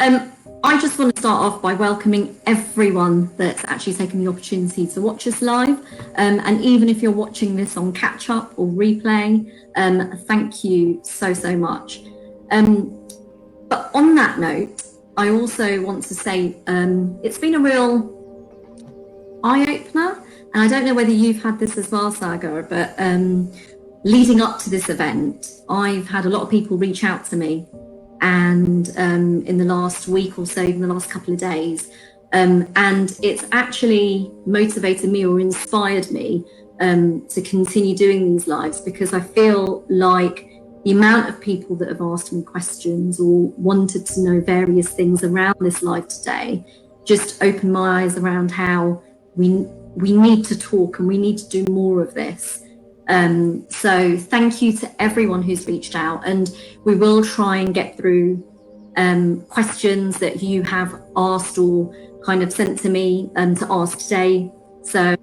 I just want to start off by welcoming everyone that's actually taken the opportunity to watch us live. And even if you're watching this on catch up or replay, thank you so much. But on that note, I also want to say it's been a real eye-opener. And I don't know whether you've had this as well, Sagar, but leading up to this event, I've had a lot of people reach out to me, and in the last week or so, in the last couple of days, and it's actually motivated me or inspired me to continue doing these lives, because I feel like the amount of people that have asked me questions or wanted to know various things around this live today just opened my eyes around how we need to talk and we need to do more of this. So thank you to everyone who's reached out, and we will try and get through questions that you have asked or kind of sent to me to ask today. So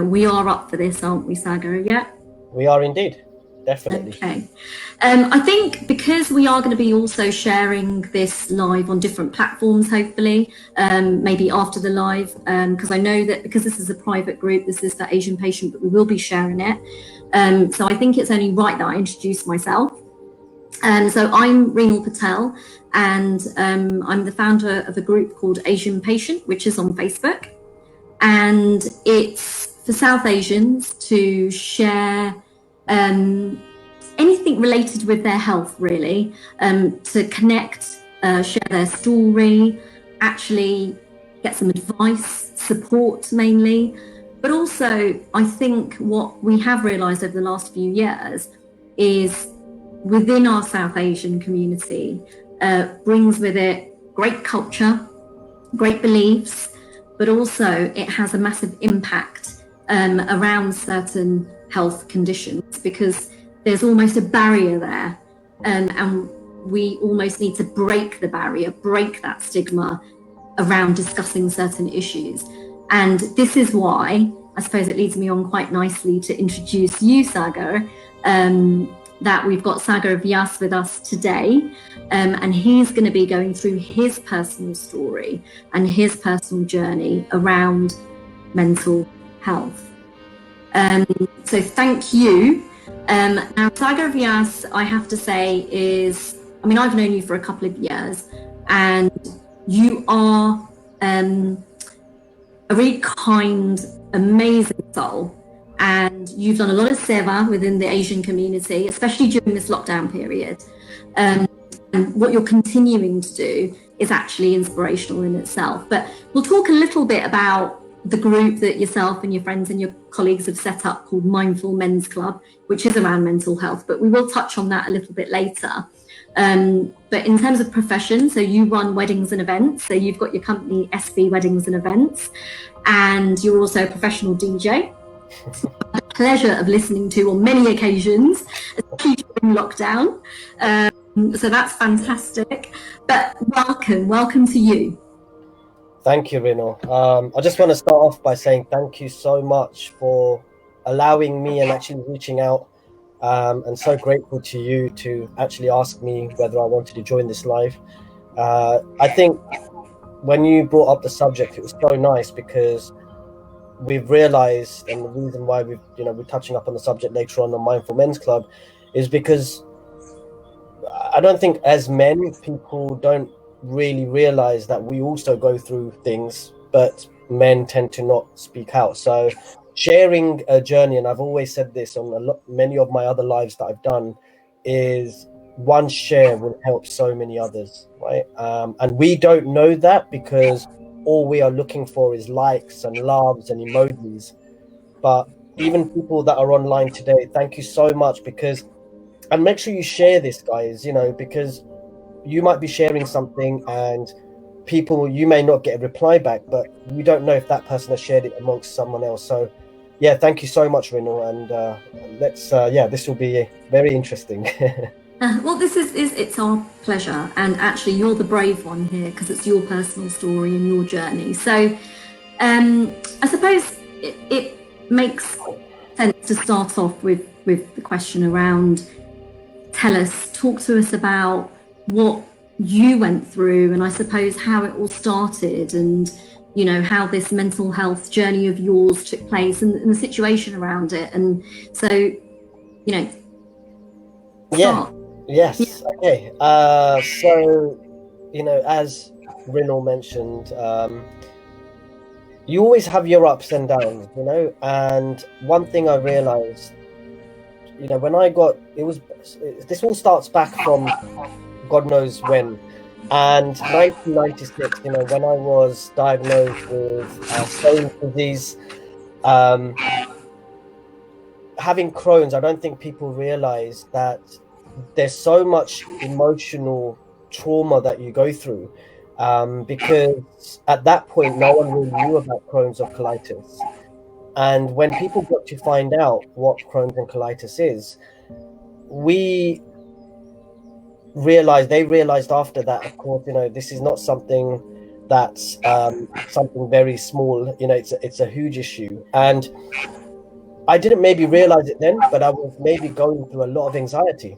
we are up for this, aren't we, Sagar? Yeah? We are indeed. Definitely. Okay. I think because we are going to be also sharing this live on different platforms, hopefully, maybe after the live, because I know that because this is a private group, this is for Asian Patient, but we will be sharing it. So I think it's only right that I introduce myself. So I'm Renal Patel, and I'm the founder of a group called Asian Patient, which is on Facebook. And it's for South Asians to share anything related with their health, really, to connect, share their story, actually get some advice, support mainly. But also, I think what we have realised over the last few years is within our South Asian community brings with it great culture, great beliefs, but also it has a massive impact around certain health conditions, because there's almost a barrier there, and we almost need to break the barrier, break that stigma around discussing certain issues. And this is why, I suppose it leads me on quite nicely to introduce you, Sagar, that we've got Sagar Vyas with us today, and he's going to be going through his personal story and his personal journey around mental health. So thank you. Now, Sagar Vyas, I have to say, I've known you for a couple of years, and you are a really kind, amazing soul, and you've done a lot of seva within the Asian community, especially during this lockdown period. And what you're continuing to do is actually inspirational in itself. But we'll talk a little bit about the group that yourself and your friends and your colleagues have set up called Mindful Men's Club, which is around mental health, but we will touch on that a little bit later. But in terms of profession, so you run weddings and events, so you've got your company SB Weddings and Events, and you're also a professional DJ. The pleasure of listening to on many occasions, especially during lockdown. So that's fantastic. But welcome to you. Thank you, Renal. I just want to start off by saying thank you so much for allowing me and actually reaching out, and so grateful to you to actually ask me whether I wanted to join this live. I think when you brought up the subject, it was so nice, because we've realized, and the reason why we're touching up on the subject later on Mindful Men's Club is because I don't think as men, people don't really realize that we also go through things, but men tend to not speak out. So sharing a journey, and I've always said this on many of my other lives that I've done, is one share will help so many others, right? And we don't know that, because all we are looking for is likes and loves and emojis. But even people that are online today, thank you so much, and make sure you share this, guys, because you might be sharing something and you may not get a reply back, but you don't know if that person has shared it amongst someone else. So yeah, thank you so much, Renal, and this will be very interesting. Well, it's our pleasure, and actually you're the brave one here, because it's your personal story and your journey. So I suppose it makes sense to start off with the question around, talk to us about what you went through, and I suppose how it all started, and you know how this mental health journey of yours took place, and the situation around it. And so, you know, start. Yes. Okay. So, you know, as Rinal mentioned, you always have your ups and downs, you know. And one thing I realized, you know, when I got, this all starts back from God knows when. And 1996, you know, when I was diagnosed with Crohn's disease, having Crohn's, I don't think people realize that there's so much emotional trauma that you go through, because at that point, no one really knew about Crohn's or colitis. And when people got to find out what Crohn's and colitis is, they realized after that, of course, you know, this is not something that's something very small, you know, it's a huge issue. And I didn't maybe realize it then, but I was maybe going through a lot of anxiety.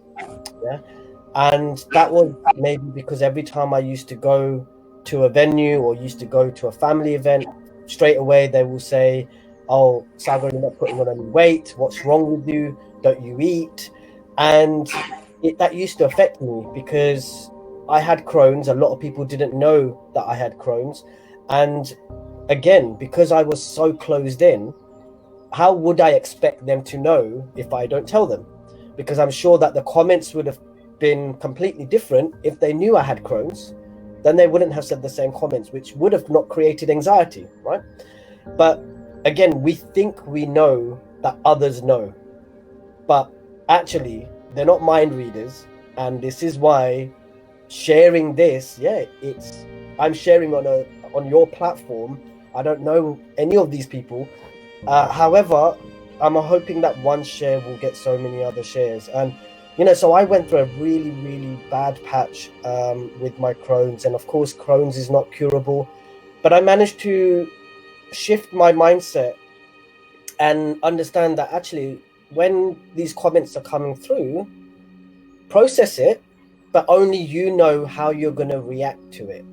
Yeah. And that was maybe because every time I used to go to a venue or used to go to a family event, straight away they will say, "Oh, Sagar, you're not putting on any weight. What's wrong with you? Don't you eat?" And that used to affect me because I had Crohn's. A lot of people didn't know that I had Crohn's. And again, because I was so closed in, how would I expect them to know if I don't tell them? Because I'm sure that the comments would have been completely different if they knew I had Crohn's. Then they wouldn't have said the same comments, which would have not created anxiety, right? But again, we think we know that others know, but actually they're not mind readers. And this is why sharing this, I'm sharing on your platform. I don't know any of these people. However, I'm hoping that one share will get so many other shares. And, you know, so I went through a really, really bad patch with my Crohn's. And of course, Crohn's is not curable. But I managed to shift my mindset and understand that actually, when these comments are coming through, process it, but only you know how you're going to react to it.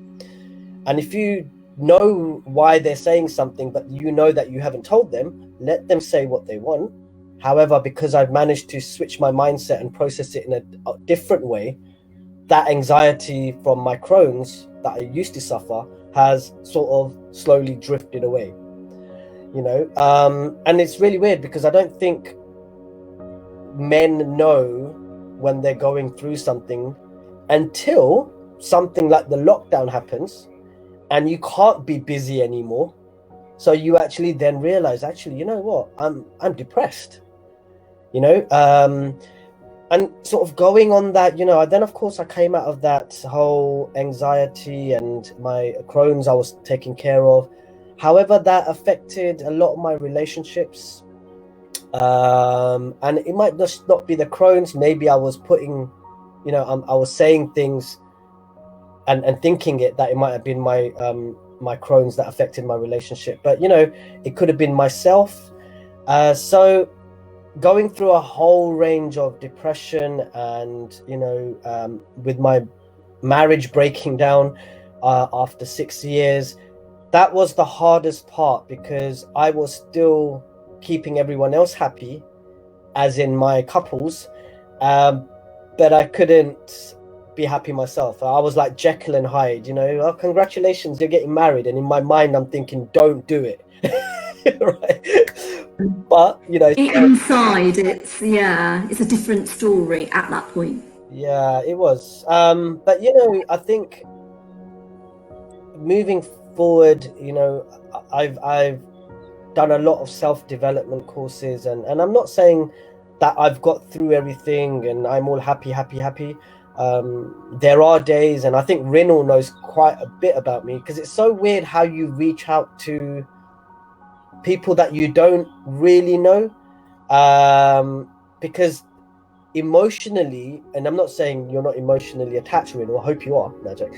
And if you know why they're saying something, but you know that you haven't told them, let them say what they want. However, because I've managed to switch my mindset and process it in a different way, that anxiety from my Crohn's that I used to suffer has sort of slowly drifted away, you know. And it's really weird because I don't think men know when they're going through something until something like the lockdown happens and you can't be busy anymore. So you actually then realize, actually, you know what, I'm depressed, you know. And sort of going on that, you know, then of course I came out of that whole anxiety, and my Crohn's I was taking care of. However, that affected a lot of my relationships. And it might just not be the Crohn's. Maybe I was putting, you know, I was saying things and thinking that it might have been my my Crohn's that affected my relationship. But, you know, it could have been myself. So going through a whole range of depression and, you know, with my marriage breaking down after 6 years, that was the hardest part because I was still keeping everyone else happy, as in my couples, but I couldn't be happy myself. I was like Jekyll and Hyde, you know. Oh, congratulations, you're getting married, and in my mind I'm thinking, don't do it. Right? But, you know, inside it's a different story at that point. Yeah, it was. But, you know, I think moving forward, you know, I've done a lot of self-development courses, and I'm not saying that I've got through everything and I'm all happy. There are days, and I think Rinal knows quite a bit about me, because it's so weird how you reach out to people that you don't really know, because emotionally, and I'm not saying you're not emotionally attached, Rinal, I hope you are, no joke,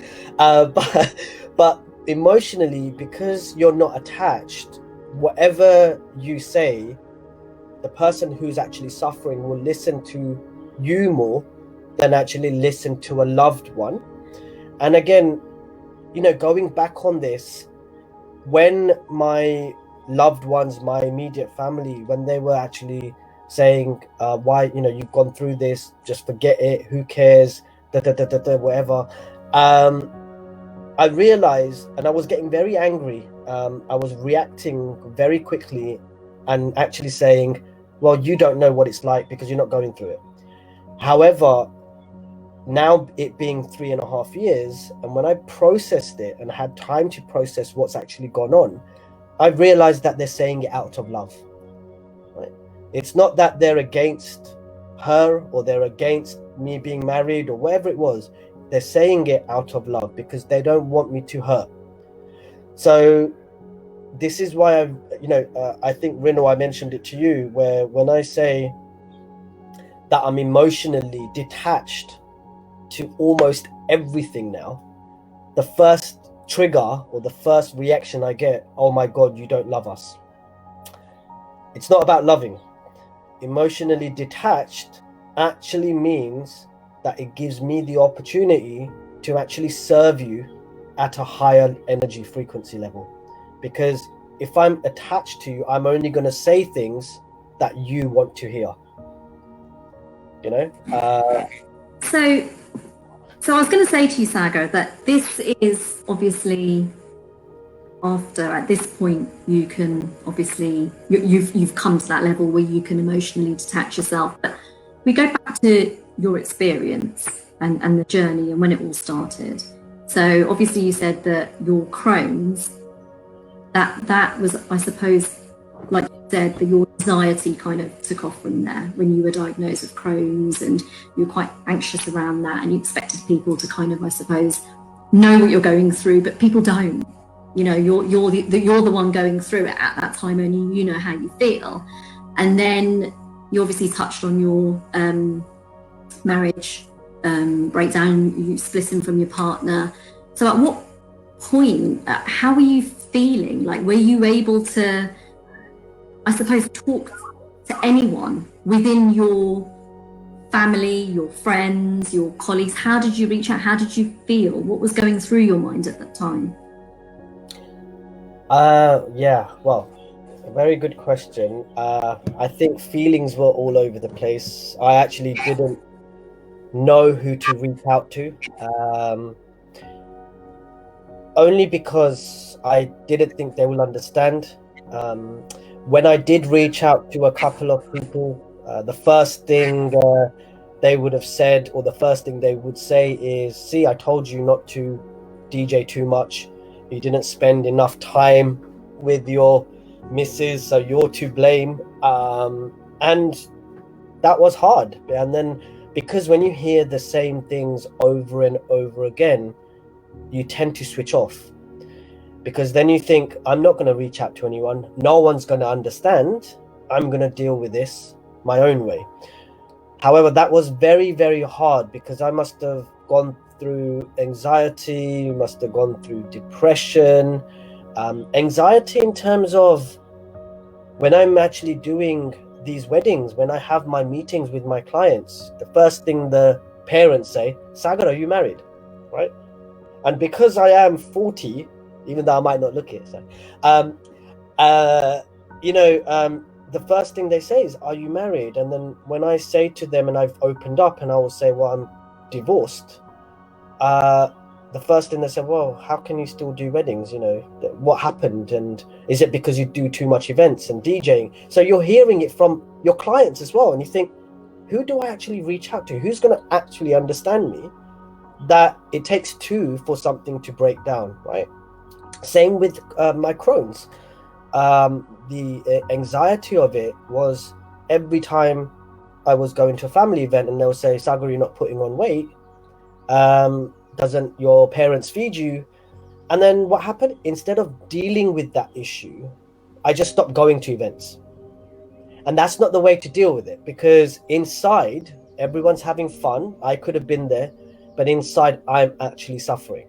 but emotionally, because you're not attached, whatever you say, the person who's actually suffering will listen to you more than actually listen to a loved one. And again, going back on this, when my loved ones, my immediate family, when they were actually saying, why, you've gone through this, just forget it, who cares, whatever. I realized, and I was getting very angry. I was reacting very quickly and actually saying, well, you don't know what it's like because you're not going through it. However, now it being 3.5 years, and when I processed it and had time to process what's actually gone on, I realized that they're saying it out of love. Right? It's not that they're against her or they're against me being married or whatever it was. They're saying it out of love because they don't want me to hurt. So this is why I think, Rino, I mentioned it to you, where when I say that I'm emotionally detached to almost everything now, the first trigger or the first reaction I get, oh my God, you don't love us. It's not about loving. Emotionally detached actually means that it gives me the opportunity to actually serve you at a higher energy frequency level. Because if I'm attached to you, I'm only going to say things that you want to hear. So I was going to say to you, Sagar, that this is obviously after, at this point, you can obviously, you've come to that level where you can emotionally detach yourself. But we go back to your experience and the journey and when it all started. So obviously you said that your Crohn's, that was, I suppose, like you said, that your anxiety kind of took off from there when you were diagnosed with Crohn's, and you were quite anxious around that, and you expected people to kind of, I suppose, know what you're going through, but people don't. You're the one going through it at that time, only you know how you feel. And then you obviously touched on your marriage breakdown, you splitting from your partner. So at what point, how were you feeling? Like, were you able to, I suppose, talk to anyone within your family, your friends, your colleagues? How did you reach out? How did you feel? What was going through your mind at that time? Yeah, well, a very good question. I think feelings were all over the place. I actually didn't know who to reach out to. Only because I didn't think they will understand. When I did reach out to a couple of people, the first thing they would have said, or the first thing they would say is, see, I told you not to DJ too much. You didn't spend enough time with your missus, so you're to blame. And that was hard. And then, because when you hear the same things over and over again, you tend to switch off, because then you think, I'm not going to reach out to anyone. No one's going to understand. I'm going to deal with this my own way. However, that was very, very hard, because I must have gone through anxiety, must have gone through depression, anxiety in terms of when I'm actually doing these weddings, when I have my meetings with my clients, the first thing the parents say, Sagar, are you married? Right? And because I am 40, even though I might not look it, so, the first thing they say is, are you married? And then when I say to them, and I've opened up and I will say, well, I'm divorced. The first thing they say, well, how can you still do weddings? What happened? And is it because you do too much events and DJing? So you're hearing it from your clients as well. And you think, who do I actually reach out to? Who's going to actually understand me? That it takes two for something to break down, right? Same with my Crohn's. The anxiety of it was every time I was going to a family event and they'll say, Sagar, you're not putting on weight. Doesn't your parents feed you? And then what happened? Instead of dealing with that issue, I just stopped going to events. And that's not the way to deal with it, because inside, everyone's having fun. I could have been there, but inside, I'm actually suffering.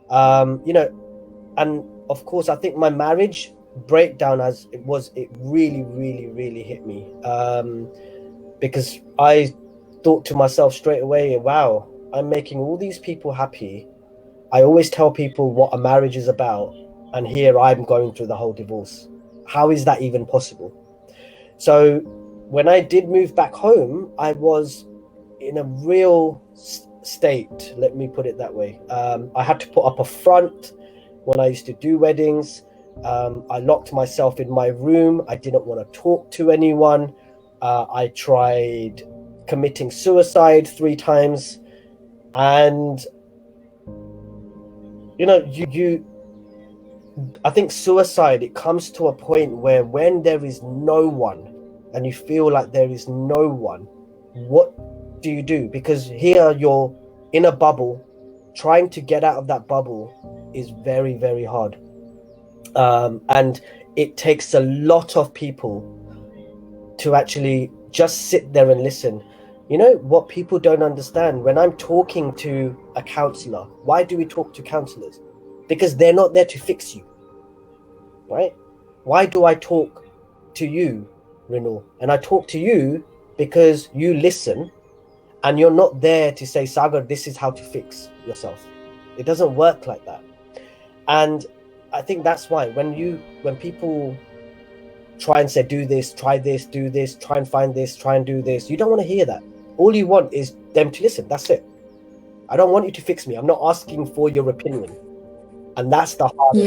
And of course, I think my marriage breakdown, as it really, really, really hit me, because I thought to myself straight away, wow, I'm making all these people happy, I always tell people what a marriage is about, and here I'm going through the whole divorce. How is that even possible? So when I did move back home, I was in a real state, let me put it that way. I had to put up a front when I used to do weddings. I locked myself in my room. I didn't want to talk to anyone. I tried committing suicide 3 times. And I think suicide, it comes to a point where when there is no one and you feel like there is no one, what do you do? Because here you're in a bubble. Trying to get out of that bubble is very, very hard. And it takes a lot of people to actually just sit there and listen. You know what people don't understand? When I'm talking to a counselor, why do we talk to counselors? Because they're not there to fix you, right? Why do I talk to you, Rinal? And I talk to you because you listen, and you're not there to say, Sagar, this is how to fix yourself. It doesn't work like that. And I think that's why when people try and say, do this, try this, do this, try and find this, try and do this, you don't want to hear that. All you want is them to listen. That's it. I don't want you to fix me. I'm not asking for your opinion. And that's the hardest.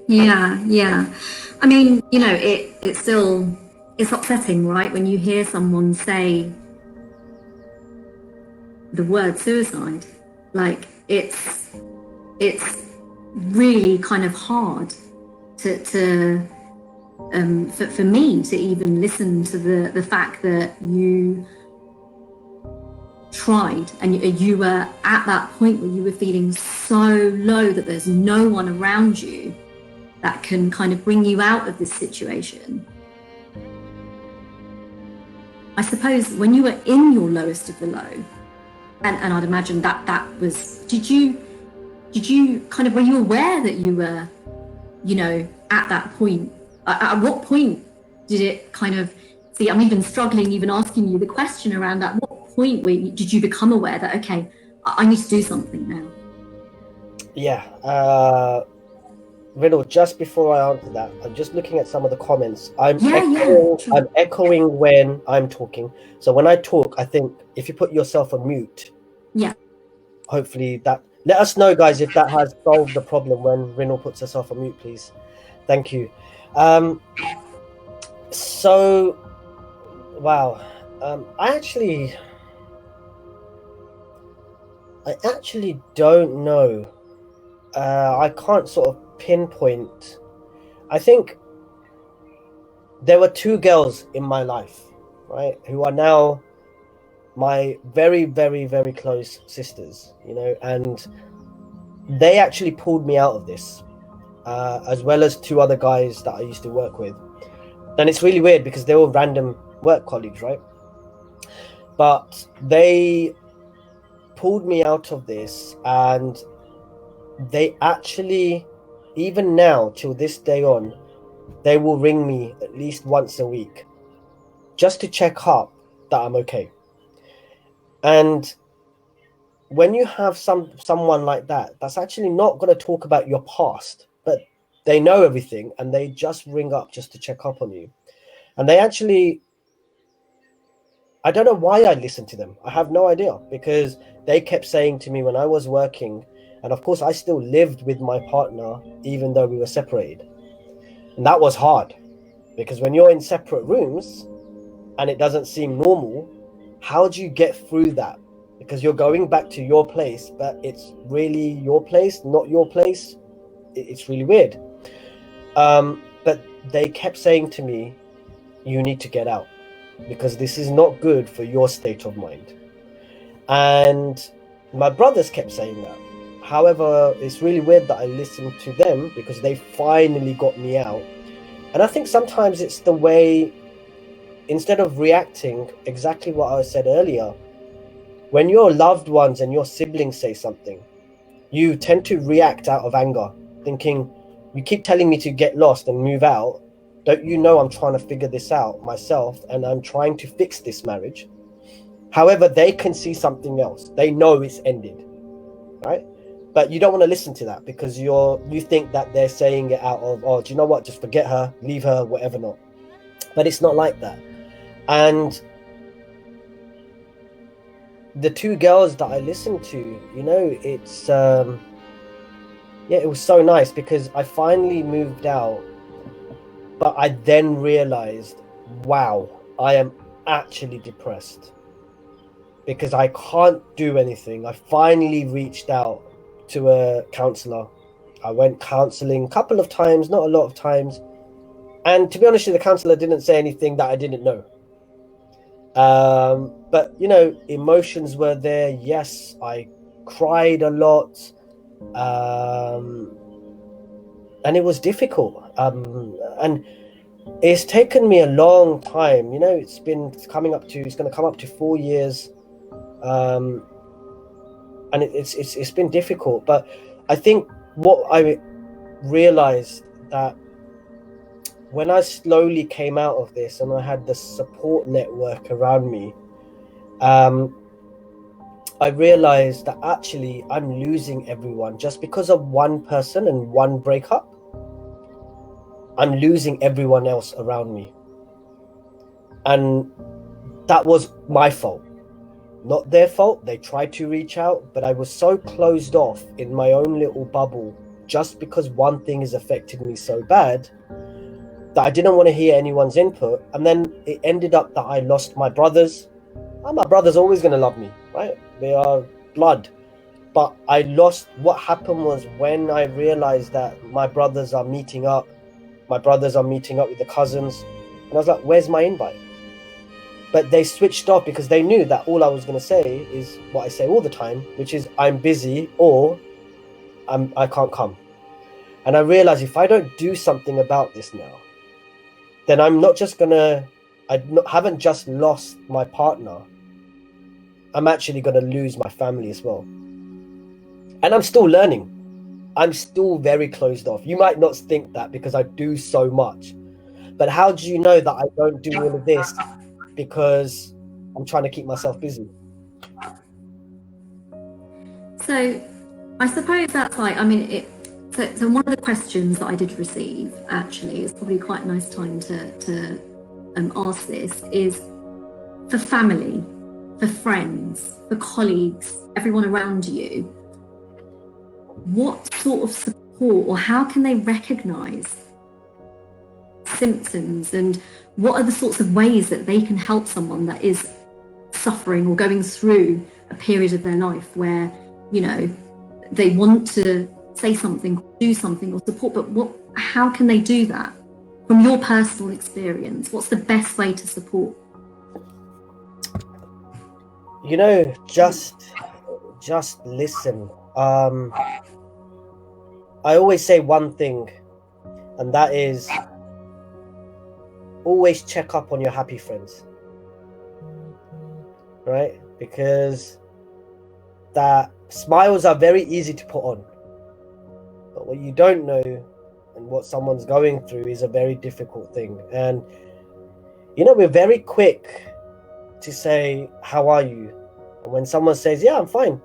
Yeah. I mean, it's upsetting, right? When you hear someone say the word suicide, like it's really kind of hard for me to even listen to the fact that you tried and you were at that point where you were feeling so low that there's no one around you that can kind of bring you out of this situation. I suppose when you were in your lowest of the low, and I'd imagine that was, did you kind of, were you aware that you were, at that point? At what point did it kind of, see, I'm even struggling even asking you the question around that. What point did you become aware that, okay, I need to do something now? Yeah. Riddle, just before I answer that, I'm just looking at some of the comments. I'm echoing when I'm talking. So when I talk, I think if you put yourself on mute, hopefully that, let us know, guys, if that has solved the problem when Riddle puts herself on mute, please. Thank you. So, wow. I actually don't know. I can't sort of pinpoint. I think there were 2 girls in my life, right, who are now my very, very, very close sisters, and they actually pulled me out of this, as well as 2 other guys that I used to work with. And it's really weird because they're all random work colleagues, right? But they pulled me out of this, and they actually, even now, till this day on, they will ring me at least once a week just to check up that I'm okay. And when you have someone like that, that's actually not going to talk about your past, but they know everything, and they just ring up just to check up on you. And they actually, I don't know why I listened to them. I have no idea, because they kept saying to me when I was working, and of course I still lived with my partner even though we were separated. And that was hard, because when you're in separate rooms and it doesn't seem normal, how do you get through that? Because you're going back to your place, but it's really your place, not your place. It's really weird. But they kept saying to me, you need to get out, because this is not good for your state of mind. And my brothers kept saying that. However, it's really weird that I listened to them, because they finally got me out. And I think sometimes it's the way, instead of reacting exactly what I said earlier, when your loved ones and your siblings say something, you tend to react out of anger, thinking, you keep telling me to get lost and move out. Don't you know I'm trying to figure this out myself, and I'm trying to fix this marriage? However, they can see something else. They know it's ended. right? But you don't want to listen to that because you think that they're saying it out of, oh, do you know what, just forget her, leave her, whatever not. But it's not like that. And the two girls that I listened to, it's it was so nice because I finally moved out, but I then realized, wow, I am actually depressed because I can't do anything. I finally reached out to a counselor. I went counseling a couple of times, not a lot of times. And to be honest, the counselor didn't say anything that I didn't know. But, emotions were there. Yes, I cried a lot. And it was difficult. And it's taken me a long time. It's going to come up to 4 years. And it's been difficult. But I think what I realized that when I slowly came out of this and I had the support network around me, I realized that actually I'm losing everyone just because of one person and one breakup. I'm losing everyone else around me. And that was my fault, not their fault. They tried to reach out, but I was so closed off in my own little bubble just because one thing has affected me so bad that I didn't want to hear anyone's input. And then it ended up that I lost my brothers. And my brother's always going to love me, right? They are blood. But I lost. What happened was when I realized that my brothers are meeting up with the cousins, and I was like, where's my invite? But they switched off because they knew that all I was going to say is what I say all the time, which is I'm busy or I can't come. And I realized if I don't do something about this now, then I'm not just haven't just lost my partner. I'm actually going to lose my family as well. And I'm still learning. I'm still very closed off. You might not think that because I do so much. But how do you know that I don't do all of this because I'm trying to keep myself busy? So I suppose that's like, so one of the questions that I did receive, actually, is probably quite a nice time to ask this, is for family, for friends, for colleagues, everyone around you, what sort of support or how can they recognise symptoms, and what are the sorts of ways that they can help someone that is suffering or going through a period of their life where, they want to say something, do something or support, but how can they do that? From your personal experience, what's the best way to support? Just listen. I always say one thing, and that is always check up on your happy friends, right? Because that smiles are very easy to put on, but what you don't know and what someone's going through is a very difficult thing. And we're very quick to say, how are you? And when someone says, yeah, I'm fine,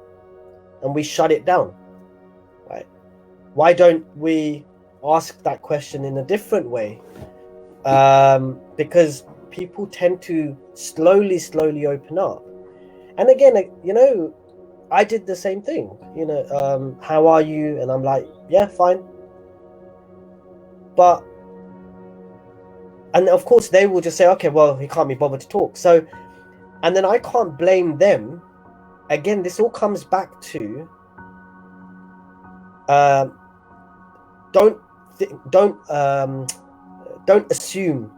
and we shut it down, right? Why don't we ask that question in a different way? Because people tend to slowly open up. And again, I did the same thing. How are you? And I'm like, yeah, fine. And of course they will just say, okay, well, he can't be bothered to talk. So, and then I can't blame them. Again, this all comes back to don't assume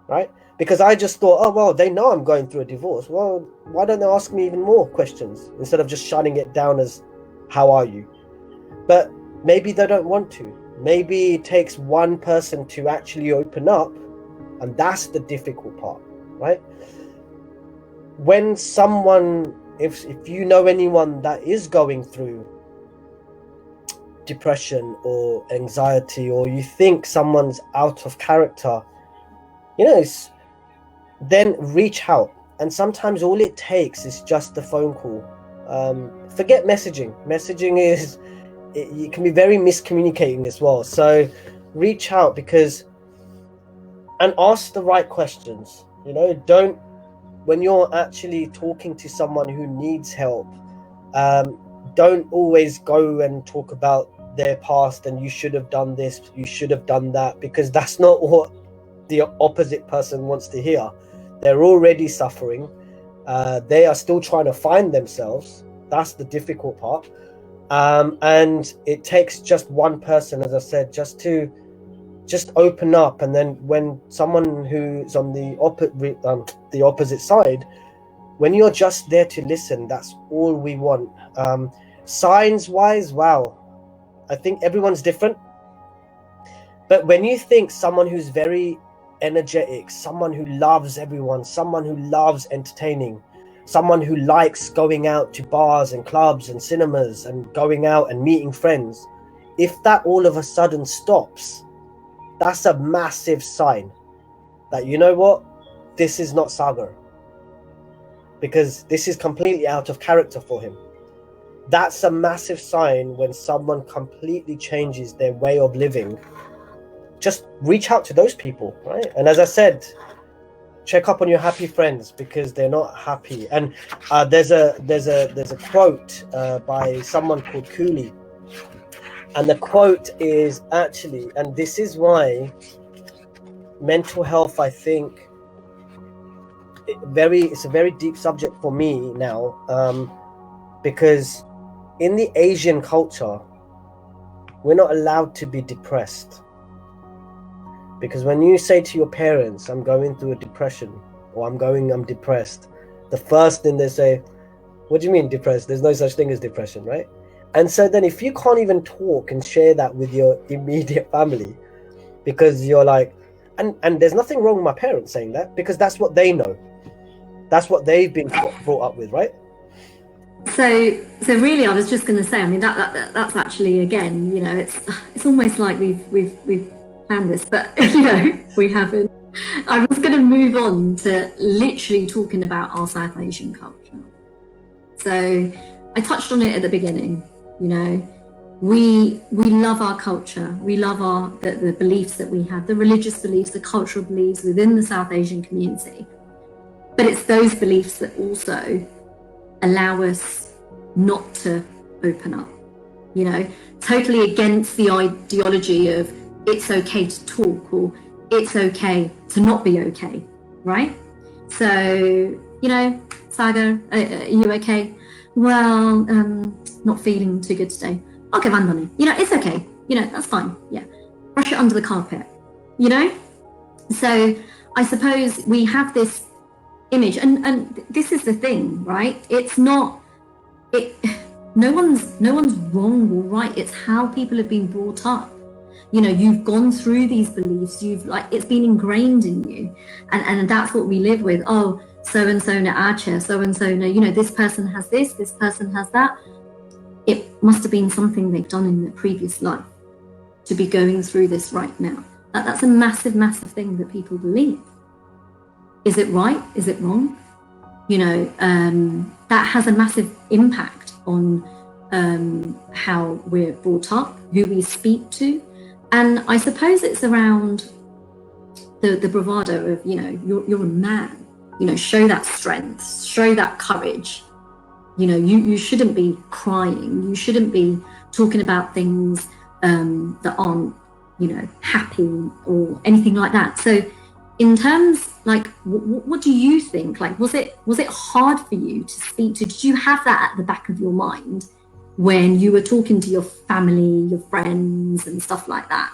right? Because I just thought, oh well, they know I'm going through a divorce. Well, why don't they ask me even more questions instead of just shutting it down as how are you? But maybe they don't want to. Maybe it takes one person to actually open up, and that's the difficult part, right? When someone, if you know anyone that is going through depression or anxiety, or you think someone's out of character, then reach out. And sometimes all it takes is just a phone call, Forget messaging. Messaging is, it can be very miscommunicating as well. So reach out and ask the right questions. You know, don't, when you're actually talking to someone who needs help, don't always go and talk about their past and you should have done this, you should have done that, because that's not what the opposite person wants to hear. They're already suffering. They are still trying to find themselves. That's the difficult part. And it takes just one person, as I said, just open up. And then when someone who's on the opposite side, when you're just there to listen, that's all we want. Signs wise, wow, I think everyone's different. But when you think someone who's very energetic, someone who loves everyone, someone who loves entertaining, someone who likes going out to bars and clubs and cinemas and going out and meeting friends, if that all of a sudden stops, that's a massive sign that, you know what, this is not Sagar, because this is completely out of character for him. That's a massive sign when someone completely changes their way of living. Just reach out to those people, right? And as I said, check up on your happy friends, because they're not happy. And there's a quote by someone called Cooley, and the quote is actually, and this is why mental health, I think, it's a very deep subject for me now, because in the Asian culture, we're not allowed to be depressed. Because when you say to your parents, I'm going through a depression, or I'm depressed, the first thing they say, what do you mean depressed? There's no such thing as depression, right? And so then if you can't even talk and share that with your immediate family, because you're like, and there's nothing wrong with my parents saying that, because that's what they know. That's what they've been brought up with, right? So really, I was just going to say, I mean, that's actually, again, you know, it's almost like we've planned this, but you know, we haven't. I was going to move on to literally talking about our South Asian culture. So I touched on it at the beginning. You know, we love our culture. We love the beliefs that we have, the religious beliefs, the cultural beliefs within the South Asian community. But it's those beliefs that also allow us not to open up. You know, totally against the ideology of it's okay to talk, or it's okay to not be okay, right? So, you know, Sagar, are you okay? Well, not feeling too good today. I'll give money. You know, it's okay. You know, that's fine. Yeah. Brush it under the carpet, you know? So I suppose we have this image, and this is the thing, right? It's not, no one's wrong or right. It's how people have been brought up. You know, you've gone through these beliefs, it's been ingrained in you, and that's what we live with. Oh, so and so na acha, so and so na, you know, this person has this person has that. It must have been something they've done in their previous life to be going through this right now. That's a massive thing that people believe. Is it right? Is it wrong? You know, that has a massive impact on how we're brought up, who we speak to. And I suppose it's around the bravado of, you know, you're a man, you know, show that strength, show that courage. You know, you shouldn't be crying. You shouldn't be talking about things that aren't, you know, happy or anything like that. So in terms, like, what do you think? Like, was it hard for you to speak to? Did you have that at the back of your mind when you were talking to your family, your friends and stuff like that?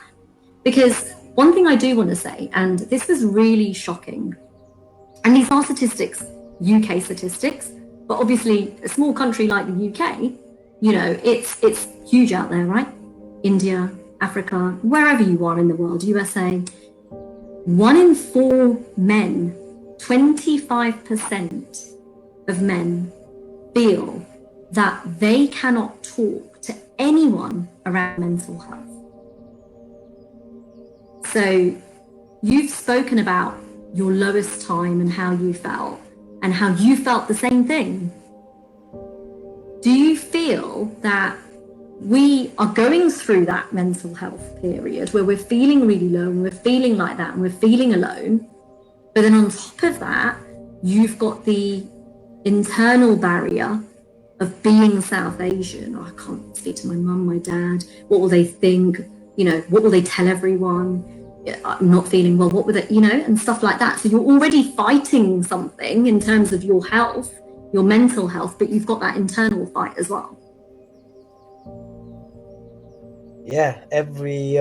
Because one thing I do want to say, and this was really shocking, and these are statistics, UK statistics, but obviously a small country like the UK, you know, it's huge out there, right? India, Africa, wherever you are in the world, USA, 1 in 4 men, 25% of men feel that they cannot talk to anyone around mental health. So you've spoken about your lowest time and how you felt the same thing. Do you feel that we are going through that mental health period where we're feeling really low and we're feeling like that and we're feeling alone? But then on top of that, you've got the internal barrier of being South Asian. Oh, I can't speak to my mum, my dad. What will they think? You know, what will they tell everyone? I'm not feeling well. What would they, you know, and stuff like that. So you're already fighting something in terms of your health, your mental health, but you've got that internal fight as well. Yeah, every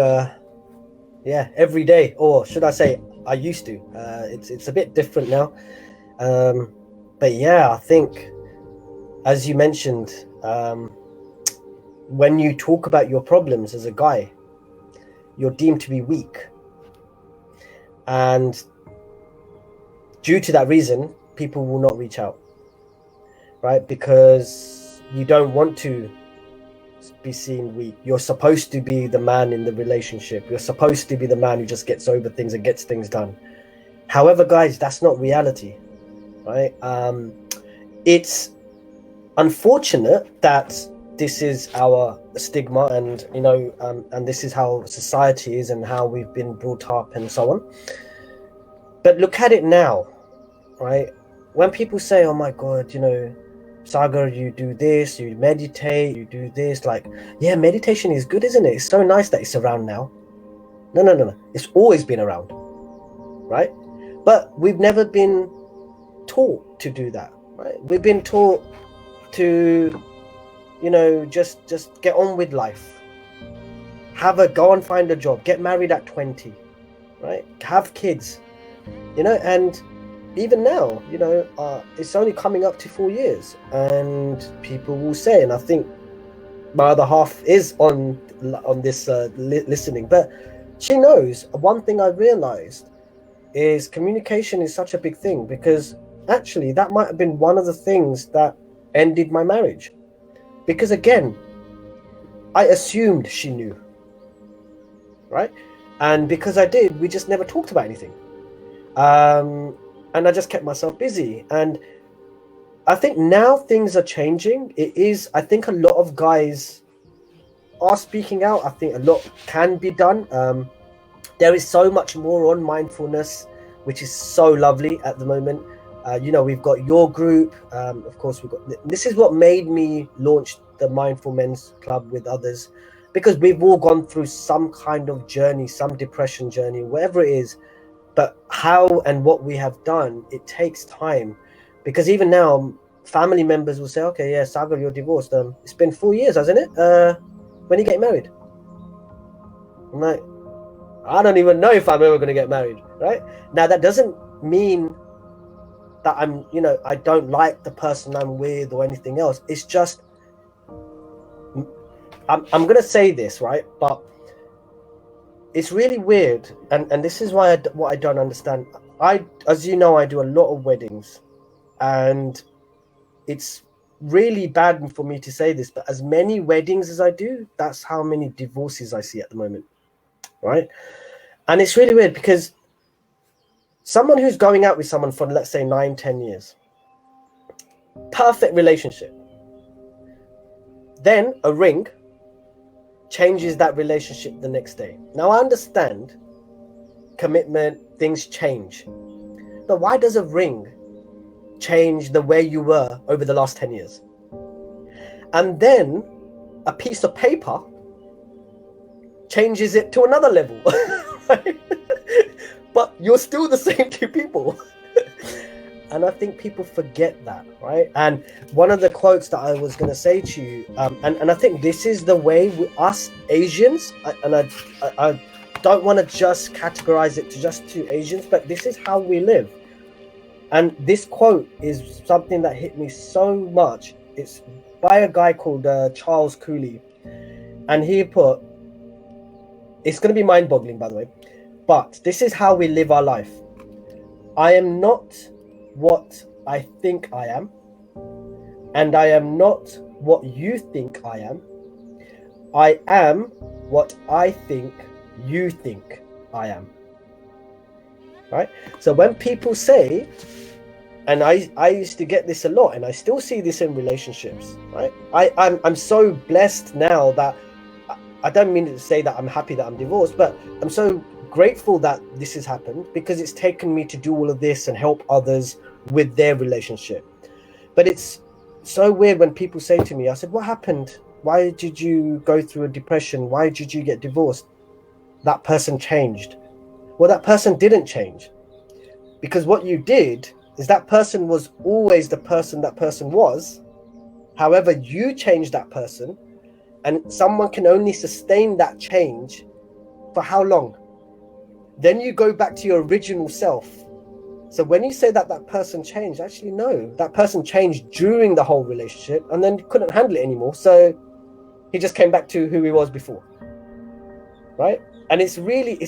day, or should I say, I used to. It's a bit different now. But yeah, I think, as you mentioned, when you talk about your problems as a guy, you're deemed to be weak. And due to that reason, people will not reach out, right? Because you don't want to be seen weak. You're supposed to be the man in the relationship. You're supposed to be the man who just gets over things and gets things done. However, guys, that's not reality, right? It's unfortunate that this is our stigma, and and this is how society is and how we've been brought up and so on. But look at it now, right? When people say, oh my God, Sagar, you do this, you meditate, you do this, like, yeah, meditation is good, isn't it? It's so nice that it's around now. No. It's always been around, right? But we've never been taught to do that, right? We've been taught to, just get on with life. Go and find a job, get married at 20, right? Have kids, and even now, it's only coming up to 4 years, and people will say, and I think my other half is on this listening, but she knows. One thing I realized is communication is such a big thing, because actually that might have been one of the things that ended my marriage, because again, I assumed she knew, right? And because I did, we just never talked about anything. And I just kept myself busy. And I think now things are changing. I think a lot of guys are speaking out. I think a lot can be done. There is so much more on mindfulness, which is so lovely at the moment. We've got your group. Of course, this is what made me launch the Mindful Men's Club with others, because we've all gone through some kind of journey, some depression journey, whatever it is. But how and what we have done, it takes time, because even now, family members will say, okay, yeah, Sagar, you're divorced. It's been 4 years, hasn't it? When are you getting married? I'm like, I don't even know if I'm ever going to get married, right? Now, that doesn't mean that I don't like the person I'm with or anything else. It's just, I'm going to say this, right? But it's really weird, and this is why what I don't understand. As you know, I do a lot of weddings, and it's really bad for me to say this, but as many weddings as I do, that's how many divorces I see at the moment, right? And it's really weird, because someone who's going out with someone for, let's say, 9-10 years, perfect relationship, then a ring changes that relationship the next day. Now, I understand commitment, things change, but why does a ring change the way you were over the last 10 years? And then a piece of paper changes it to another level. Right? But you're still the same two people. And I think people forget that, right? And one of the quotes that I was going to say to you, and I think this is the way us Asians, and I don't want to just categorize it to just to Asians, but this is how we live. And this quote is something that hit me so much. It's by a guy called Charles Cooley. And he put, it's going to be mind-boggling, by the way, but this is how we live our life. I am not what I think I am, and I am not what you think I am. I am what I think you think I am. Right? So when people say, And I used to get this a lot, and I still see this in relationships, right? I'm so blessed now that I don't mean to say that I'm happy that I'm divorced, but I'm so grateful that this has happened, because it's taken me to do all of this and help others with their relationship. But it's so weird when people say to me, I said, what happened? Why did you go through a depression? Why did you get divorced? That person changed. Well, that person didn't change, because what you did is that person was always the person that person was. However, you changed that person, and someone can only sustain that change for how long? Then you go back to your original self. So when you say that that person changed, actually no, that person changed during the whole relationship and then couldn't handle it anymore. So he just came back to who he was before, right? And it's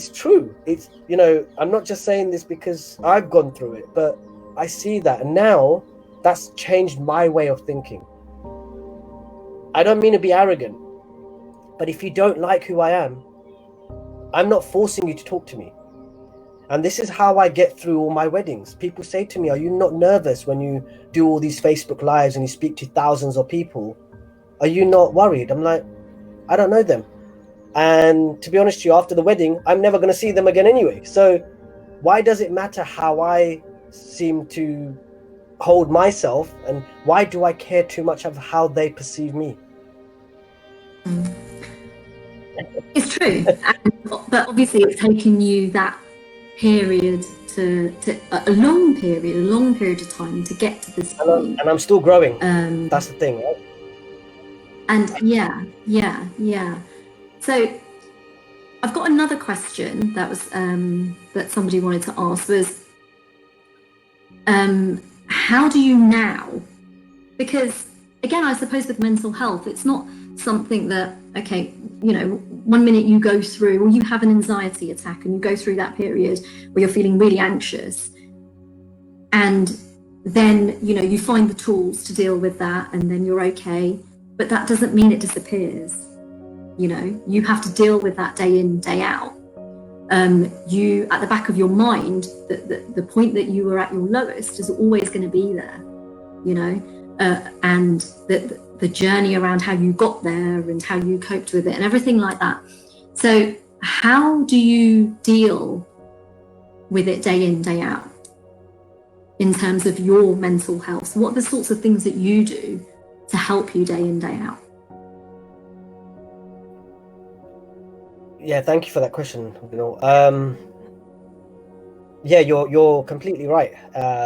true. It's, you know, I'm not just saying this because I've gone through it, but I see that, and now that's changed my way of thinking. I don't mean to be arrogant, but if you don't like who I am, I'm not forcing you to talk to me. And this is how I get through all my weddings. People say to me, are you not nervous when you do all these Facebook lives and you speak to thousands of people? Are you not worried? I'm like, I don't know them. And to be honest with you, after the wedding, I'm never going to see them again anyway. So why does it matter how I seem to hold myself, and why do I care too much of how they perceive me? It's true, but obviously it's taken you that period to a long period of time to get to this point. And I'm still growing. That's the thing, right? And yeah. So I've got another question that was that somebody wanted to ask was, how do you now? Because again, I suppose with mental health, it's not something that, okay, you know, one minute you go through, or you have an anxiety attack and you go through that period where you're feeling really anxious, and then, you know, you find the tools to deal with that and then you're okay, but that doesn't mean it disappears. You know, you have to deal with that day in, day out. You, at the back of your mind, the point that you were at your lowest is always going to be there, you know, and the journey around how you got there and how you coped with it and everything like that. So how do you deal with it day in, day out in terms of your mental health? What are the sorts of things that you do to help you day in, day out? Yeah, thank you for that question. You know, yeah, you're completely right.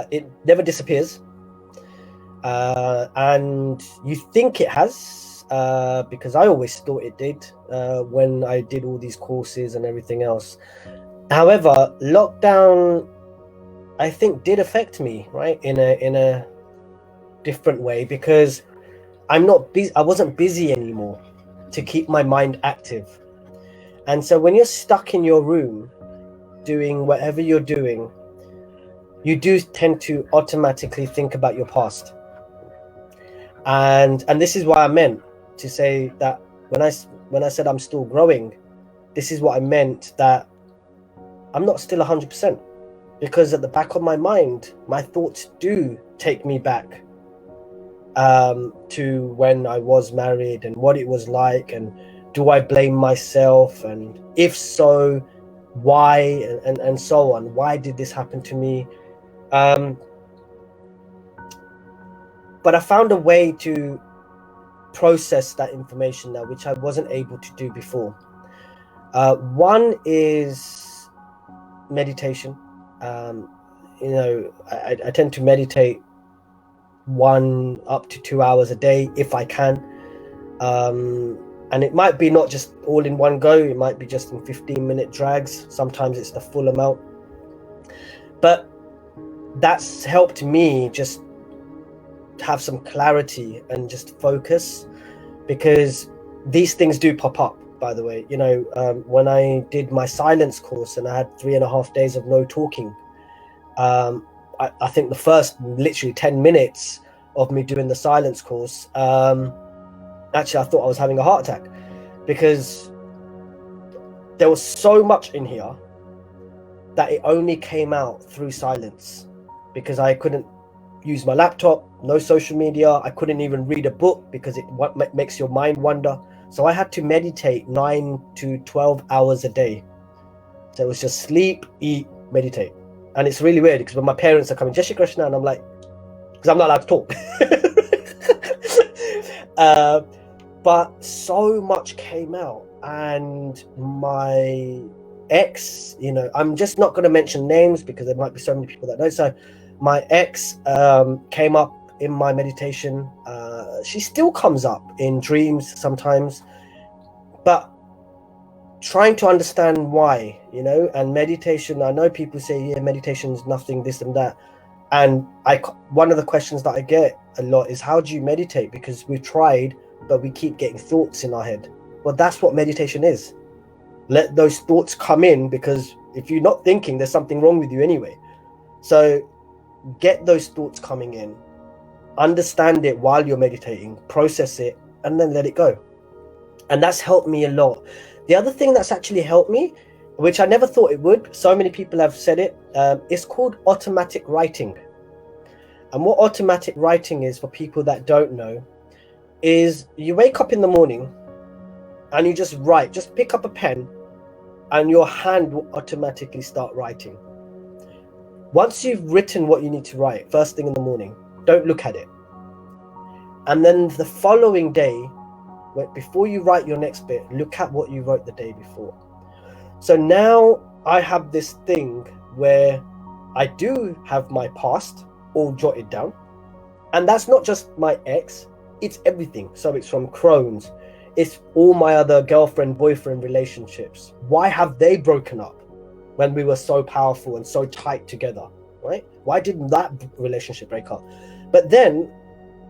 It never disappears, and you think it has, because I always thought it did when I did all these courses and everything else. However, lockdown, I think, did affect me, right, in a different way, because I wasn't busy anymore to keep my mind active. And so when you're stuck in your room doing whatever you're doing, you do tend to automatically think about your past. And this is what I meant to say that when I said I'm still growing, this is what I meant, that I'm not still 100%, because at the back of my mind, my thoughts do take me back to when I was married and what it was like, and do I blame myself, and if so, why, and so on. Why did this happen to me? But I found a way to process that information now, which I wasn't able to do before. One is meditation. You know, I tend to meditate 1 up to 2 hours a day if I can. And it might be not just all in one go, it might be just in 15-minute drags. Sometimes it's the full amount. But that's helped me just have some clarity and just focus, because these things do pop up, by the way. You know, when I did my silence course and I had 3.5 days of no talking, I think the first literally 10 minutes of me doing the silence course, actually, I thought I was having a heart attack, because there was so much in here that it only came out through silence, because I couldn't use my laptop, no social media. I couldn't even read a book because it makes your mind wander. So I had to meditate 9 to 12 hours a day. So it was just sleep, eat, meditate. And it's really weird because when my parents are coming, Jai Shri Krishna, and I'm like, because I'm not allowed to talk. But so much came out, and my ex, I'm just not going to mention names because there might be so many people that know. So my ex came up in my meditation. She still comes up in dreams sometimes, but trying to understand why, and meditation, I know people say, yeah, meditation is nothing, this and that. And one of the questions that I get a lot is, how do you meditate? Because we've tried, but we keep getting thoughts in our head. Well, that's what meditation is. Let those thoughts come in, because if you're not thinking, there's something wrong with you anyway. So get those thoughts coming in, understand it while you're meditating, process it, and then let it go. And that's helped me a lot. The other thing that's actually helped me, which I never thought it would, so many people have said it, it's called automatic writing. And what automatic writing is, for people that don't know, is you wake up in the morning and you just write, just pick up a pen and your hand will automatically start writing. Once you've written what you need to write, first thing in the morning, don't look at it. And then the following day, before you write your next bit, look at what you wrote the day before. So now I have this thing where I do have my past all jotted down. And that's not just my ex, it's everything. So it's from Crohn's, it's all my other girlfriend, boyfriend relationships. Why have they broken up when we were so powerful and so tight together, right? Why didn't that relationship break up? But then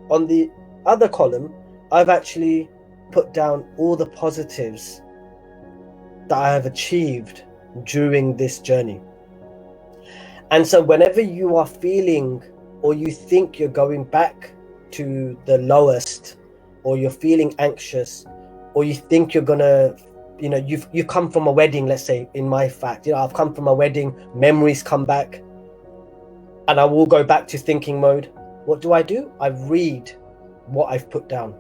on the other column, I've actually put down all the positives that I have achieved during this journey. And so whenever you are feeling, or you think you're going back to the lowest, or you're feeling anxious, or you think you're gonna, you've come from a wedding, let's say, in my fact, I've come from a wedding, memories come back, and I will go back to thinking mode. What do? I read what I've put down.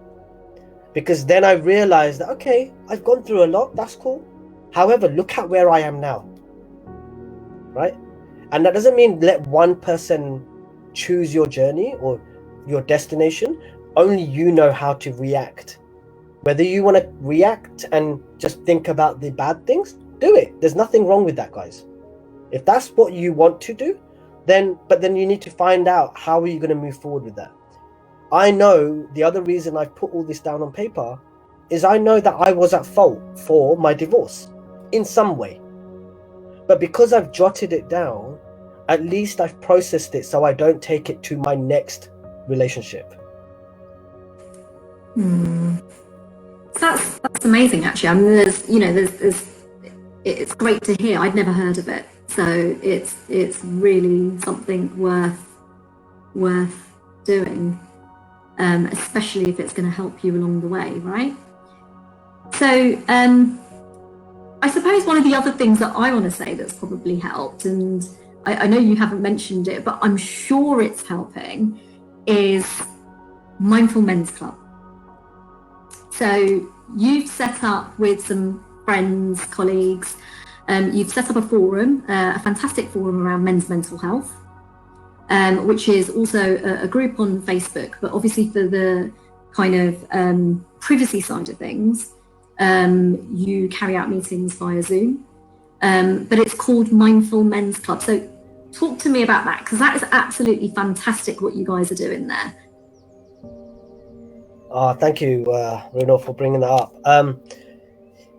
Because then I realized that, okay, I've gone through a lot, that's cool. However, look at where I am now, right? And that doesn't mean let one person choose your journey or your destination. Only you know how to react. Whether you want to react and just think about the bad things, do it. There's nothing wrong with that, guys. If that's what you want to do, then you need to find out, how are you going to move forward with that? I know the other reason I've put all this down on paper is I know that I was at fault for my divorce in some way. But because I've jotted it down, at least I've processed it so I don't take it to my next relationship. That's amazing, actually. I mean, it's great to hear. I'd never heard of it, so it's really something worth doing, especially if it's going to help you along the way, right? So I suppose one of the other things that I want to say that's probably helped, and I know you haven't mentioned it, but I'm sure it's helping, is Mindful Men's Club. So you've set up with some friends, colleagues, you've set up a forum, a fantastic forum around men's mental health, which is also a group on Facebook, but obviously for the kind of privacy side of things, you carry out meetings via Zoom, but it's called Mindful Men's Club. So talk to me about that, because that is absolutely fantastic what you guys are doing there. Thank you, Reno, for bringing that up.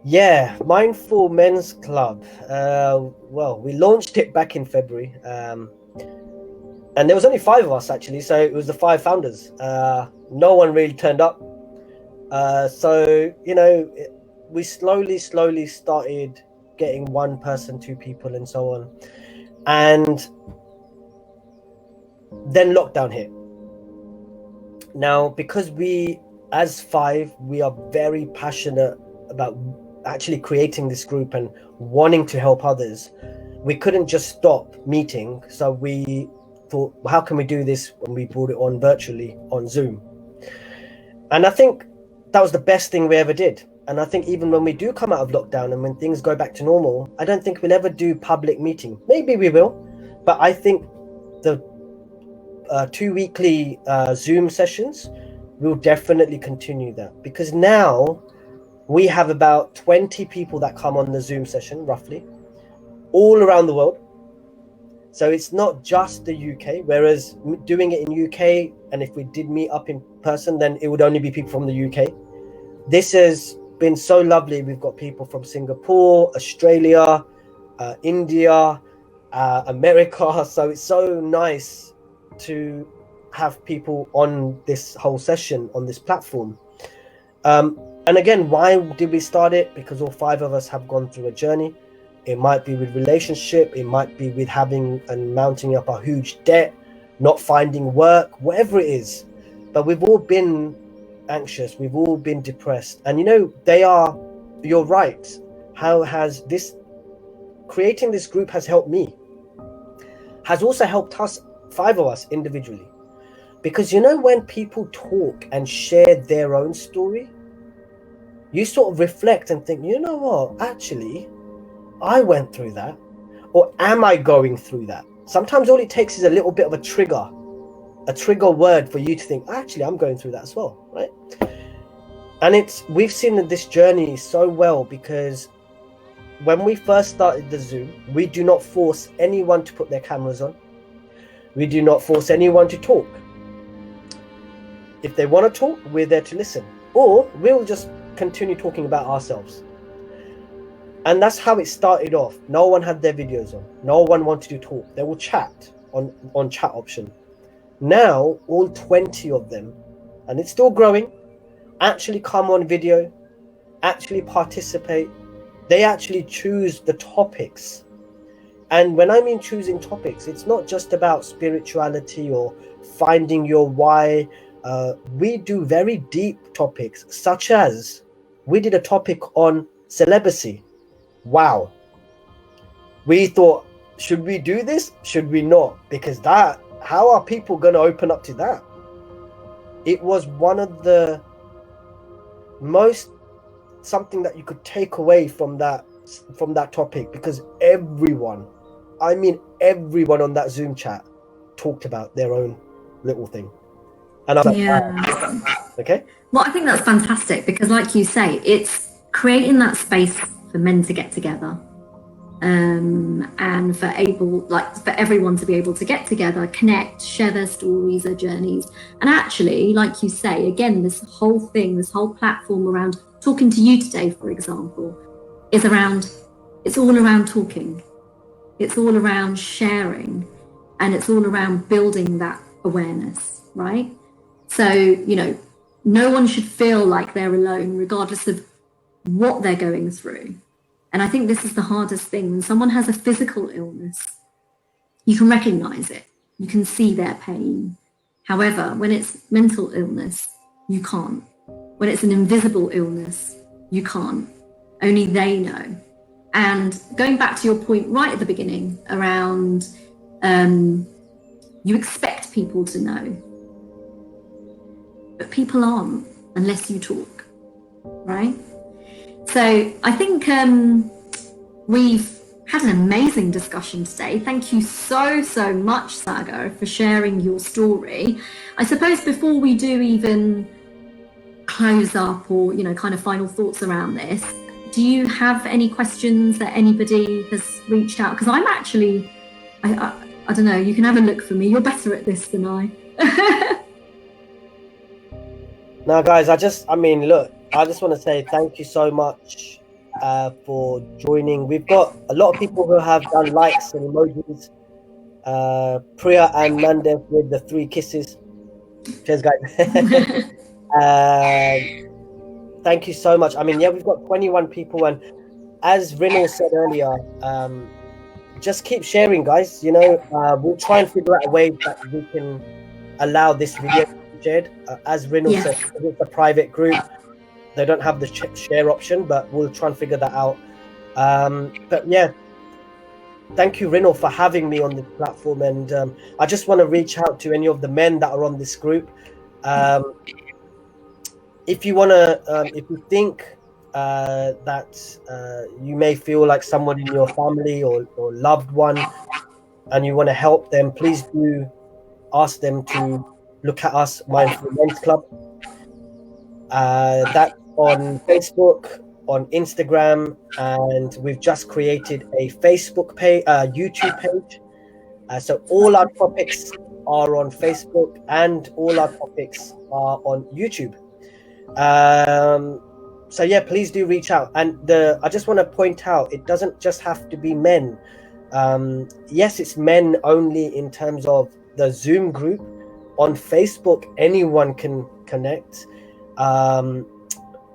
Yeah, Mindful Men's Club. Well, we launched it back in February, and there was only 5 of us actually, so it was the 5 founders. No one really turned up. So, we slowly started getting 1 person, 2 people, and so on. And then lockdown hit. Now, because we, as 5, we are very passionate about actually creating this group and wanting to help others, we couldn't just stop meeting. So we thought, well, how can we do this when we brought it on virtually on Zoom? And I think that was the best thing we ever did. And I think even when we do come out of lockdown and when things go back to normal, I don't think we'll ever do public meeting. Maybe we will, but I think the 2 weekly Zoom sessions will definitely continue that, because now we have about 20 people that come on the Zoom session, roughly, all around the world. So it's not just the UK, whereas doing it in UK, and if we did meet up in person, then it would only be people from the UK. This has been so lovely. We've got people from Singapore, Australia, India, America. So it's so nice to have people on this whole session, on this platform. And again, why did we start it? Because all 5 of us have gone through a journey. It might be with relationship, it might be with having and mounting up a huge debt, not finding work, whatever it is. But we've all been anxious, we've all been depressed. And you're right. How has creating this group has helped me, has also helped us, 5 of us individually. Because when people talk and share their own story, you sort of reflect and think, you know what, actually, I went through that, or am I going through that? Sometimes all it takes is a little bit of a trigger word for you to think, actually, I'm going through that as well, right? And we've seen this journey so well, because when we first started the Zoom, we do not force anyone to put their cameras on. We do not force anyone to talk. If they want to talk, we're there to listen, or we'll just continue talking about ourselves. And that's how it started off. No one had their videos on. No one wanted to talk. They will chat on chat option. Now, all 20 of them, and it's still growing, actually come on video, actually participate. They actually choose the topics. And when I mean choosing topics, it's not just about spirituality or finding your why. We do very deep topics, such as we did a topic on celibacy. Wow. We thought, should we do this? Should we not? Because how are people going to open up to that? It was one of the most something that you could take away from that topic, because everyone on that Zoom chat talked about their own little thing. And I was like, wow. Okay. Well, I think that's fantastic, because like you say, it's creating that space for men to get together, and for everyone to be able to get together, connect, share their stories, their journeys. And actually, like you say, again, this whole platform around talking to you today, for example, it's all around talking. It's all around sharing, and it's all around building that awareness, right? So, no one should feel like they're alone, regardless of what they're going through. And I think this is the hardest thing. When someone has a physical illness, you can recognize it. You can see their pain. However, when it's mental illness, you can't. When it's an invisible illness, you can't. Only they know. And going back to your point right at the beginning around, you expect people to know, but people aren't unless you talk, right? So I think we've had an amazing discussion today. Thank you so much, Sagar, for sharing your story. I suppose before we do even close up or, kind of final thoughts around this, do you have any questions that anybody has reached out? Because I'm actually, I don't know, you can have a look for me. You're better at this than I. Now, guys, I just want to say thank you so much for joining. We've got a lot of people who have done likes and emojis. Priya and Nandev with the 3 kisses. Cheers, guys. Thank you so much. We've got 21 people, and as Rinal said earlier, just keep sharing, guys. We'll try and figure out a way that we can allow this video to be shared. As Rinal said, it's a private group. They don't have the share option, but we'll try and figure that out. But yeah, thank you, Rinal, for having me on this platform. And I just want to reach out to any of the men that are on this group. If you want to, if you think that you may feel like someone in your family or loved one and you want to help them, please do ask them to look at us, Mindful Men's Club. That's on Facebook, on Instagram, and we've just created a Facebook page, YouTube page. So all our topics are on Facebook and all our topics are on YouTube. So yeah, please do reach out. And I just want to point out, it doesn't just have to be men. Yes, it's men only in terms of the Zoom group. On Facebook, anyone can connect.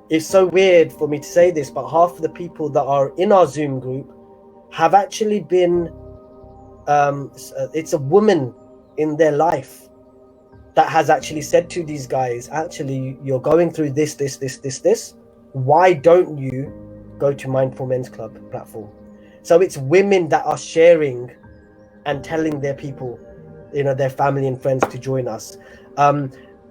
It's so weird for me to say this, but half of the people that are in our Zoom group have actually been, it's a woman in their life that has actually said to these guys, actually, you're going through this. Why don't you go to Mindful Men's Club platform? So it's women that are sharing and telling their people, their family and friends to join us.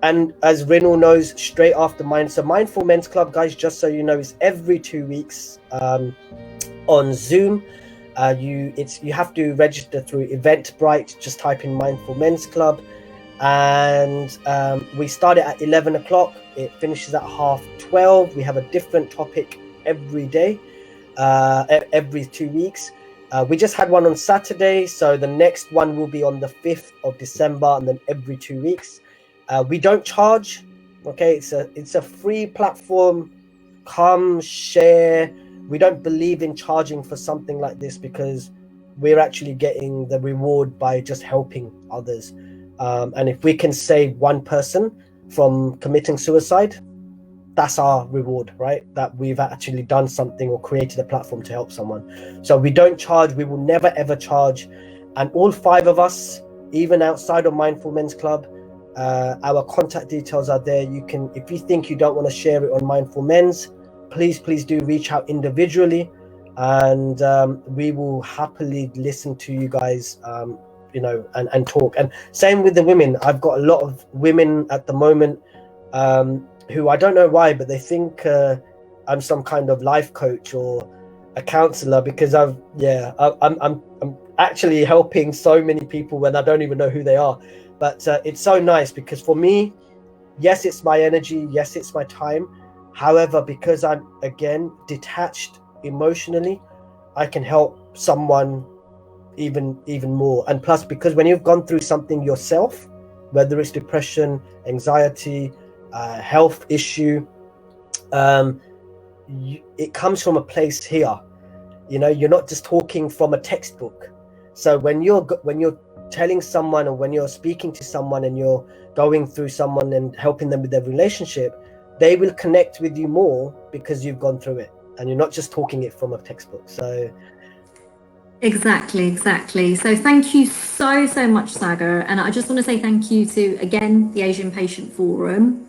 And as Rinal knows, straight after Mindful Men's Club, guys, just so you know, is every 2 weeks on Zoom. You have to register through Eventbrite. Just type in Mindful Men's Club. And we start it at 11 o'clock. It finishes at 12:30. We have a different topic every day, every 2 weeks. We just had one on Saturday, so the next one will be on the 5th of December, and then every 2 weeks. We don't charge. Okay, it's a free platform. Come share. We don't believe in charging for something like this because we're actually getting the reward by just helping others. And if we can save one person from committing suicide, that's our reward, right? That we've actually done something or created a platform to help someone. So we don't charge. We will never ever charge. And all 5 of us, even outside of Mindful Men's Club, our contact details are there. You can, if you think you don't want to share it on Mindful Men's, please do reach out individually, and we will happily listen to you guys, and talk. And same with the women. I've got a lot of women at the moment who, I don't know why, but they think I'm some kind of life coach or a counselor, because I'm actually helping so many people when I don't even know who they are. But it's so nice because for me, yes, it's my energy, yes, it's my time. However, because I'm, again, detached emotionally, I can help someone even more. And plus, because when you've gone through something yourself, whether it's depression, anxiety, health issue, it comes from a place here. You're not just talking from a textbook. So when you're telling someone, or when you're speaking to someone and you're going through someone and helping them with their relationship, they will connect with you more because you've gone through it and you're not just talking it from a textbook. So Exactly. So thank you so much, Sagar. And I just want to say thank you to, again, the Asian Patient Forum.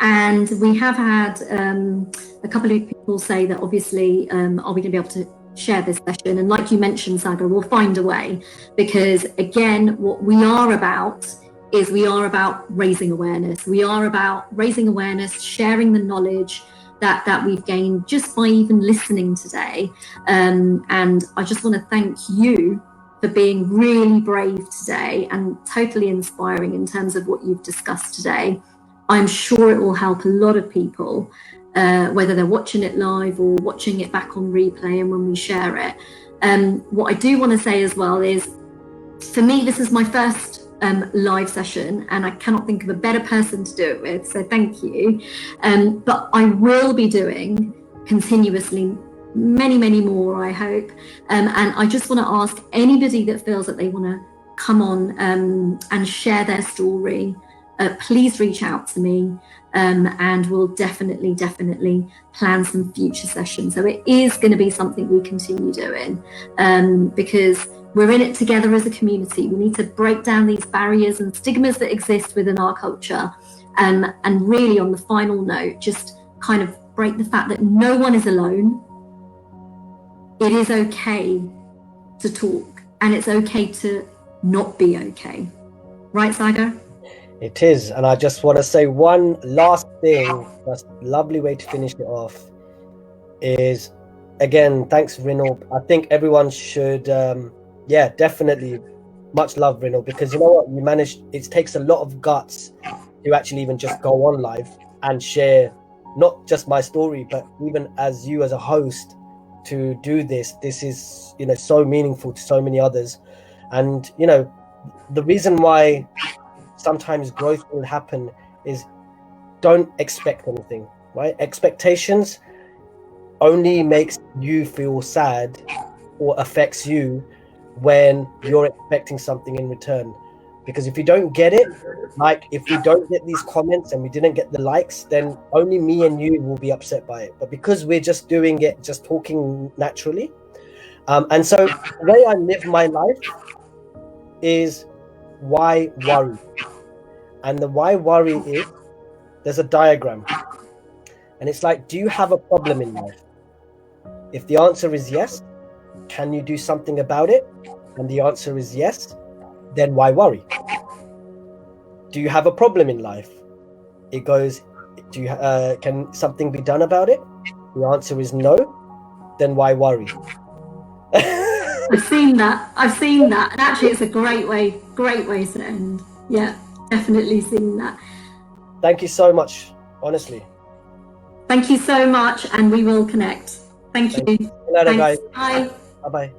And we have had a couple of people say that obviously, are we going to be able to share this session? And like you mentioned, Sagar, we'll find a way, because again, what we are about is raising awareness. We are about raising awareness, sharing the knowledge that we've gained just by even listening today. And I just want to thank you for being really brave today and totally inspiring in terms of what you've discussed today. I'm sure it will help a lot of people, whether they're watching it live or watching it back on replay and when we share it. What I do want to say as well is, for me, this is my first live session, and I cannot think of a better person to do it with, so thank you. But I will be doing continuously many more, I hope. And I just want to ask anybody that feels that they want to come on and share their story, please reach out to me, and we'll definitely plan some future sessions. So it is going to be something we continue doing, because we're in it together as a community. We need to break down these barriers and stigmas that exist within our culture, and really, on the final note, just kind of break the fact that no one is alone. It is okay to talk, and it's okay to not be okay. Right, Sagar? It is. And I just want to say one last thing, that's a lovely way to finish it off, is, again, thanks, Rinal. I think everyone should, definitely, much love, Rinal, because you know what? You managed, it takes a lot of guts to actually even just go on live and share not just my story, but even as you as a host to do this. This is, so meaningful to so many others. And, the reason why sometimes growth will happen is don't expect anything, right? Expectations only makes you feel sad or affects you when you're expecting something in return. Because if you don't get it, like if we don't get these comments and we didn't get the likes, then only me and you will be upset by it. But because we're just doing it, just talking naturally. And so the way I live my life is why worry? And the why worry is, there's a diagram. And it's like, do you have a problem in life? If the answer is yes, can you do something about it? And the answer is yes, then why worry? Do you have a problem in life? It goes, can something be done about it? The answer is no, then why worry? I've seen that. And actually it's a great way to end. Yeah, definitely seen that. Thank you so much, honestly. Thank you so much, and we will connect. Thank you. See you later, guys. Bye. Bye-bye.